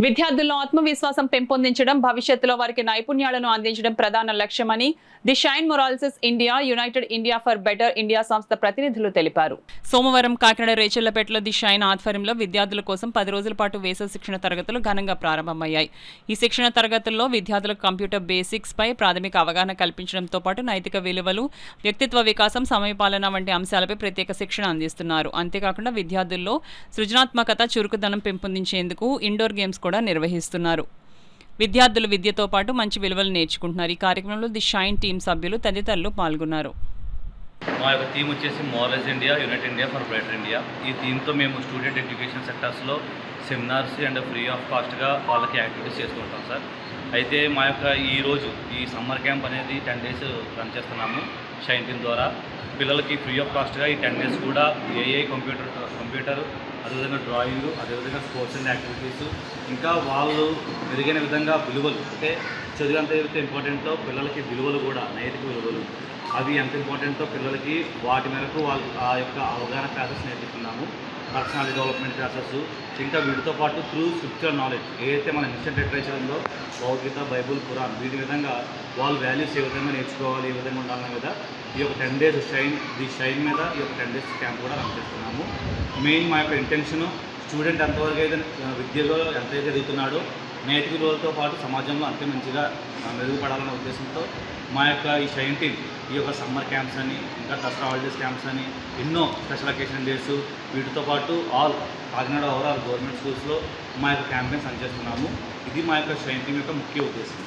విద్యార్థుల్లో ఆత్మవిశ్వాసం పెంపొందించడం, భవిష్యత్తులో వారికి నైపుణ్యాలను అందించడం ప్రధాన లక్ష్యమని ది షైన్ మొరాలిసిస్ India, united India for better India సంస్థ ప్రతినిధులు తెలిపారు. సోమవారం కాకినాడ రేచెళ్లపేటలో ది షైన్ ఆధ్వర్యంలో విద్యార్థుల కోసం 10 రోజుల పాటు వేసవి శిక్షణ తరగతులు ఘనంగా ప్రారంభమయ్యాయి. ఈ శిక్షణ తరగతుల్లో విద్యార్థులకు కంప్యూటర్ బేసిక్స్ పై ప్రాథమిక అవగాహన కల్పించడంతో పాటు నైతిక విలువలు, వ్యక్తిత్వ వికాసం, సమయపాలన వంటి అంశాలపై ప్రత్యేక శిక్షణ అందిస్తున్నారు. అంతేకాకుండా విద్యార్థుల్లో సృజనాత్మకత, చురుకుదనం పెంపొందించేందుకు ఇండోర్ గేమ్స్ కూడా నిర్వహిస్తున్నారు. విద్యార్థులు విద్యతో పాటు మంచి విలువలు నేర్చుకుంటున్నారు. ఈ కార్యక్రమంలో ది షైన్ టీం సభ్యులు తదితరులు పాల్గొన్నారు. మా యొక్క థీమ్ వచ్చేసి morals India, united India for better India. ఈ థీమ్తో మేము స్టూడెంట్ ఎడ్యుకేషన్ సెక్టర్స్లో సెమినార్స్ అండ్ ఫ్రీ ఆఫ్ కాస్ట్గా వాళ్ళకి యాక్టివిటీస్ చేస్తూ ఉంటాం సార్. అయితే మా యొక్క ఈ సమ్మర్ క్యాంప్ అనేది 10 days రన్ చేస్తున్నాము షైన్ టీమ్ ద్వారా. పిల్లలకి ఫ్రీ ఆఫ్ కాస్ట్గా ఈ 10 days కూడా ఏఐ కంప్యూటర్ అదేవిధంగా డ్రాయింగ్, అదేవిధంగా స్పోర్ట్స్ అండ్ యాక్టివిటీస్, ఇంకా వాళ్ళు మెరుగైన విధంగా విలువలు, అంటే చదువు ఎంత అయితే ఇంపార్టెంటో పిల్లలకి విలువలు కూడా, నైతిక విలువలు అవి ఎంత ఇంపార్టెంటో పిల్లలకి వాటి మేరకు వాళ్ళు ఆ యొక్క అవగాహన క్లాసెస్ నేర్పిస్తున్నాము. పర్సనాలిటీ డెవలప్మెంట్ క్లాసెస్, ఇంకా వీటితో పాటు త్రూ స్పిరిచువల్ నాలెడ్జ్ ఏదైతే మన ఇన్స్టెంట్ లిటరేచర్ ఉందో, భగవద్గీత, బైబుల్, ఖురాన్, వీటి విధంగా వాళ్ళు వాల్యూస్ ఏ విధంగా నేర్చుకోవాలి, ఏ విధంగా ఉండాలన్న మీద ఈ యొక్క 10 days షైన్ మీద ఈ యొక్క 10 days క్యాంప్ కూడా రన్ చేస్తున్నాము. మెయిన్ మా యొక్క ఇంటెన్షను స్టూడెంట్ ఎంతవరకు అయితే విద్యలో ఎంతైతే ఎదుగుతున్నాడో నైతిక విలువలతో పాటు సమాజంలో అంతే మంచిగా మెరుగుపడాలనే ఉద్దేశంతో మా యొక్క ఈ షైన్ టీమ్ ఈ యొక్క సమ్మర్ క్యాంప్స్ అని, ఇంకా దసరా హాలిడేస్ క్యాంప్స్ అని, ఎన్నో స్పెషల్ అకేషన్ డేస్, వీటితో పాటు కాకినాడ ఓవరాల్ గవర్నమెంట్ స్కూల్స్లో మా యొక్క క్యాంపెయిన్స్ రన్ చేస్తున్నాము. ఇది మా యొక్క షైన్ టీమ్ యొక్క ముఖ్య ఉద్దేశం.